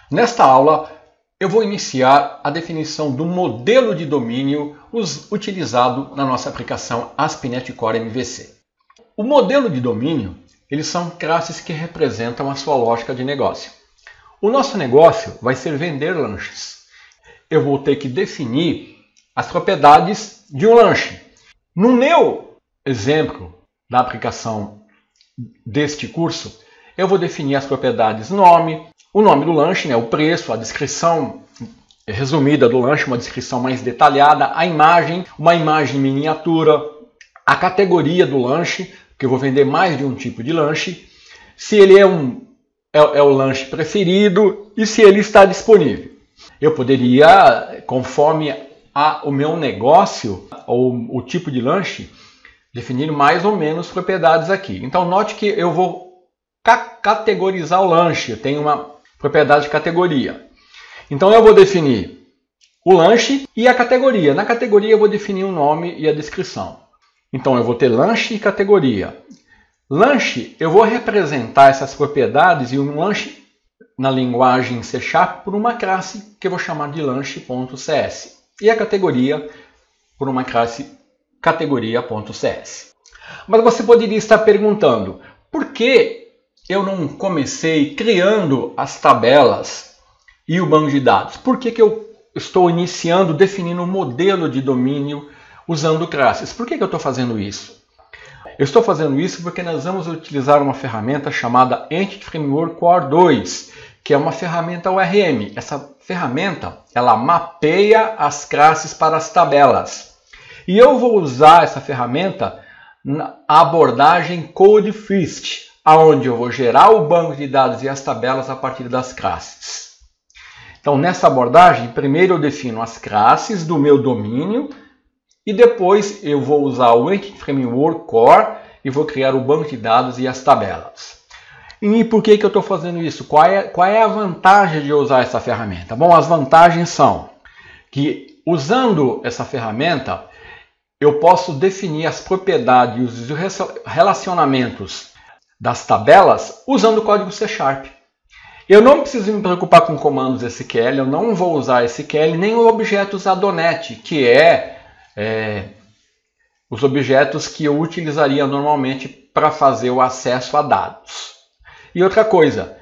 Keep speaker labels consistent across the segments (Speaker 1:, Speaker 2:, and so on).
Speaker 1: Nesta aula, eu vou iniciar a definição do modelo de domínio utilizado na nossa aplicação ASP.NET Core MVC. O modelo de domínio, eles são classes que representam a sua lógica de negócio. O nosso negócio vai ser vender lanches. Eu vou ter que definir as propriedades de um lanche. No meu exemplo da aplicação deste curso, eu vou definir as propriedades nome, o nome do lanche, o preço, a descrição resumida do lanche, uma descrição mais detalhada, a imagem, uma imagem miniatura, a categoria do lanche, que eu vou vender mais de um tipo de lanche, se ele é o lanche preferido e se ele está disponível. Eu poderia, conforme o meu negócio ou o tipo de lanche, definir mais ou menos propriedades aqui. Então note que eu vou categorizar o lanche, eu tenho uma propriedade de categoria. Então eu vou definir o lanche e a categoria. Na categoria eu vou definir o nome e a descrição. Então eu vou ter lanche e categoria. Lanche, eu vou representar essas propriedades e um lanche na linguagem C# por uma classe que eu vou chamar de lanche.cs. E a categoria por uma classe categoria.cs. Mas você poderia estar perguntando, por que eu não comecei criando as tabelas e o banco de dados? Por que eu estou iniciando, definindo um modelo de domínio usando classes? Por que eu estou fazendo isso? Eu estou fazendo isso porque nós vamos utilizar uma ferramenta chamada Entity Framework Core 2, que é uma ferramenta ORM. Essa ferramenta, ela mapeia as classes para as tabelas. E eu vou usar essa ferramenta na abordagem Code First, onde eu vou gerar o banco de dados e as tabelas a partir das classes. Então, nessa abordagem, primeiro eu defino as classes do meu domínio e depois eu vou usar o Entity Framework Core e vou criar o banco de dados e as tabelas. E por que eu estou fazendo isso? Qual é a vantagem de usar essa ferramenta? Bom, as vantagens são que, usando essa ferramenta, eu posso definir as propriedades e os relacionamentos das tabelas usando o código C#. Eu não preciso me preocupar com comandos SQL, eu não vou usar SQL, nem objetos ADONET, que os objetos que eu utilizaria normalmente para fazer o acesso a dados. E outra coisa,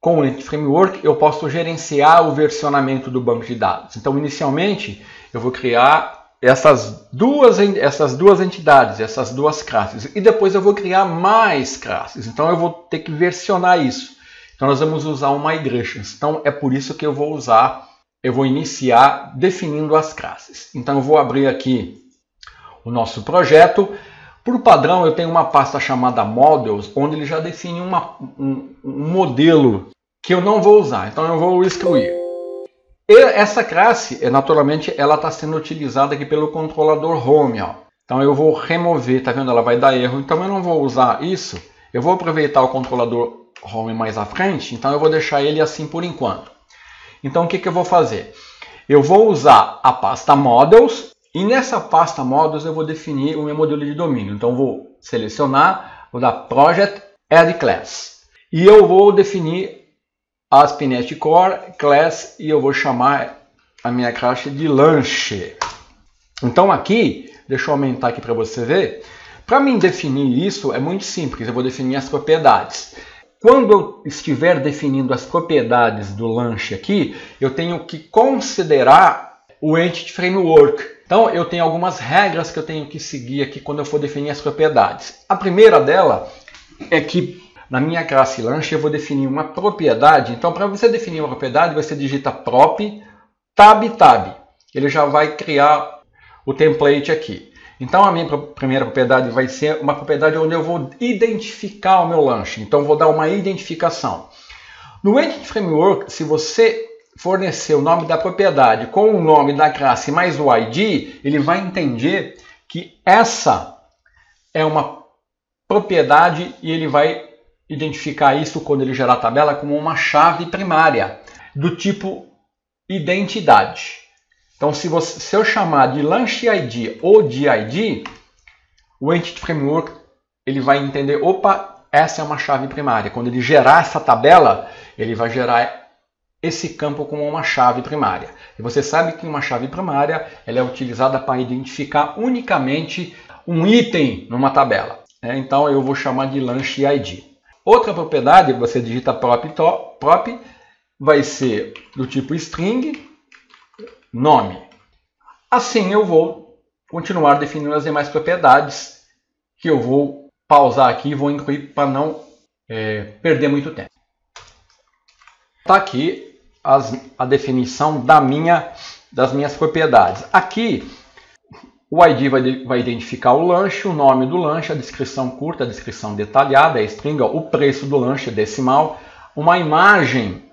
Speaker 1: com o Entity Framework eu posso gerenciar o versionamento do banco de dados. Então, inicialmente, eu vou criar essas duas entidades, essas duas classes. E depois eu vou criar mais classes. Então eu vou ter que versionar isso. Então nós vamos usar o Migrations. Então é por isso que eu vou iniciar definindo as classes. Então eu vou abrir aqui o nosso projeto. Por padrão eu tenho uma pasta chamada Models, onde ele já define um modelo que eu não vou usar. Então eu vou excluir. Essa classe, naturalmente, ela está sendo utilizada aqui pelo controlador Home. Então eu vou remover, tá vendo? Ela vai dar erro. Então eu não vou usar isso. Eu vou aproveitar o controlador Home mais à frente. Então eu vou deixar ele assim por enquanto. Então o que eu vou fazer? Eu vou usar a pasta Models. E nessa pasta Models eu vou definir o meu modelo de domínio. Então eu vou selecionar, vou dar Project Add Class. E eu vou definir ASP.NET Core Class e eu vou chamar a minha classe de lanche. Então aqui, deixa eu aumentar aqui para você ver. Para mim definir isso é muito simples, eu vou definir as propriedades. Quando eu estiver definindo as propriedades do lanche aqui, eu tenho que considerar o Entity Framework. Então eu tenho algumas regras que eu tenho que seguir aqui quando eu for definir as propriedades. A primeira dela é que na minha classe lanche eu vou definir uma propriedade. Então, para você definir uma propriedade, você digita prop tab. Ele já vai criar o template aqui. Então, a minha primeira propriedade vai ser uma propriedade onde eu vou identificar o meu lanche. Então, vou dar uma identificação. No Entity Framework, se você fornecer o nome da propriedade com o nome da classe mais o ID, ele vai entender que essa é uma propriedade e ele vai identificar isso quando ele gerar a tabela como uma chave primária do tipo identidade. Então, se eu chamar de lanche ID ou de ID, o Entity Framework ele vai entender, opa, essa é uma chave primária. Quando ele gerar essa tabela, ele vai gerar esse campo como uma chave primária. E você sabe que uma chave primária ela é utilizada para identificar unicamente um item numa tabela. Então eu vou chamar de lanche ID. Outra propriedade, você digita prop, vai ser do tipo string, nome. Assim eu vou continuar definindo as demais propriedades que eu vou pausar aqui e vou incluir para não perder muito tempo. Está aqui a definição das minhas propriedades. Aqui o ID vai identificar o lanche, o nome do lanche, a descrição curta, a descrição detalhada, a string, o preço do lanche, decimal, uma imagem,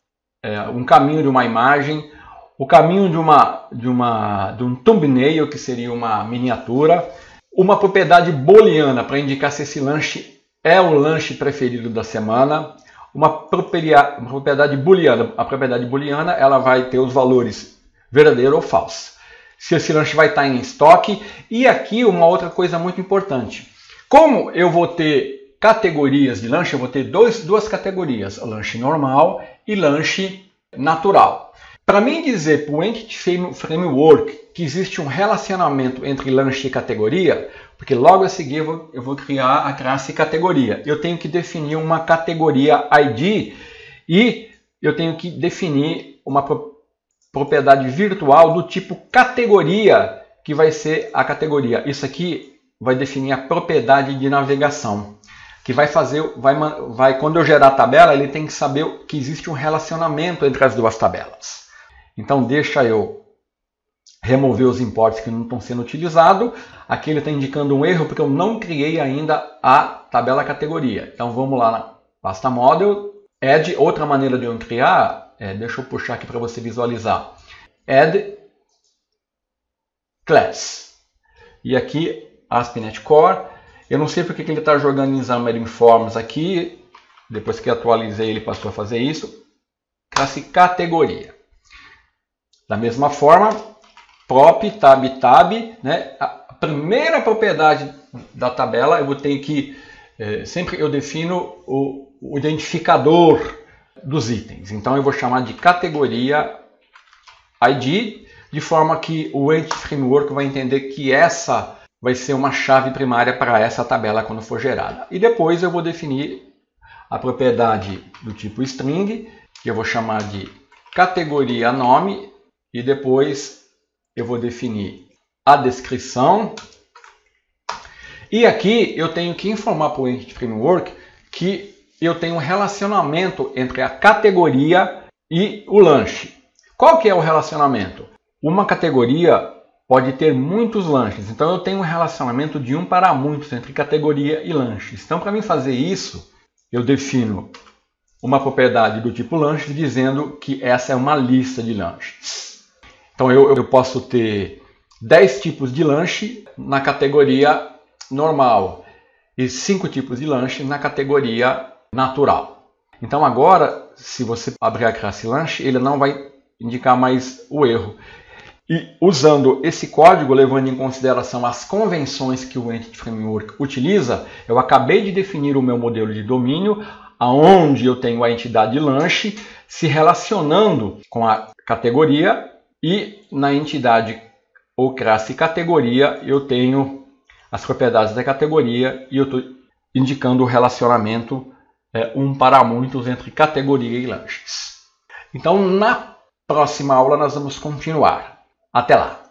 Speaker 1: um caminho de uma imagem, o caminho de um thumbnail, que seria uma miniatura, uma propriedade booleana para indicar se esse lanche é o lanche preferido da semana, uma propriedade booleana. A propriedade booleana ela vai ter os valores verdadeiro ou falso. Se esse lanche vai estar em estoque. E aqui uma outra coisa muito importante. Como eu vou ter categorias de lanche, eu vou ter duas categorias, lanche normal e lanche natural. Para mim dizer para o Entity Framework que existe um relacionamento entre lanche e categoria, porque logo a seguir eu vou criar a classe categoria. Eu tenho que definir uma categoria ID e eu tenho que definir uma propriedade virtual do tipo categoria, que vai ser a categoria. Isso aqui vai definir a propriedade de navegação, que vai quando eu gerar a tabela, ele tem que saber que existe um relacionamento entre as duas tabelas. Então deixa eu remover os imports que não estão sendo utilizados. Aqui ele está indicando um erro porque eu não criei ainda a tabela categoria. Então vamos lá na pasta model, add, outra maneira de eu criar, deixa eu puxar aqui para você visualizar, add class. E aqui ASP.NET Core, eu não sei porque que ele está jogando em Xamarin Forms aqui, depois que atualizei ele passou a fazer isso, classe categoria. Da mesma forma, prop, tab, né? A primeira propriedade da tabela, eu vou ter que, sempre eu defino o identificador dos itens. Então eu vou chamar de categoria ID, de forma que o Entity Framework vai entender que essa vai ser uma chave primária para essa tabela quando for gerada. E depois eu vou definir a propriedade do tipo string, que eu vou chamar de categoria nome, e depois eu vou definir a descrição. E aqui eu tenho que informar para o Entity Framework que eu tenho um relacionamento entre a categoria e o lanche. Qual que é o relacionamento? Uma categoria pode ter muitos lanches, então eu tenho um relacionamento de 1 para muitos entre categoria e lanches. Então, para mim fazer isso, eu defino uma propriedade do tipo lanche dizendo que essa é uma lista de lanches. Então eu posso ter 10 tipos de lanche na categoria normal e 5 tipos de lanche na categoria natural. Então agora, se você abrir a classe lanche, ele não vai indicar mais o erro. E usando esse código, levando em consideração as convenções que o Entity Framework utiliza, eu acabei de definir o meu modelo de domínio, onde eu tenho a entidade lanche se relacionando com a categoria, e na entidade ou classe categoria eu tenho as propriedades da categoria e eu estou indicando o relacionamento 1 para muitos entre categoria e lanches. Então na próxima aula nós vamos continuar. Até lá!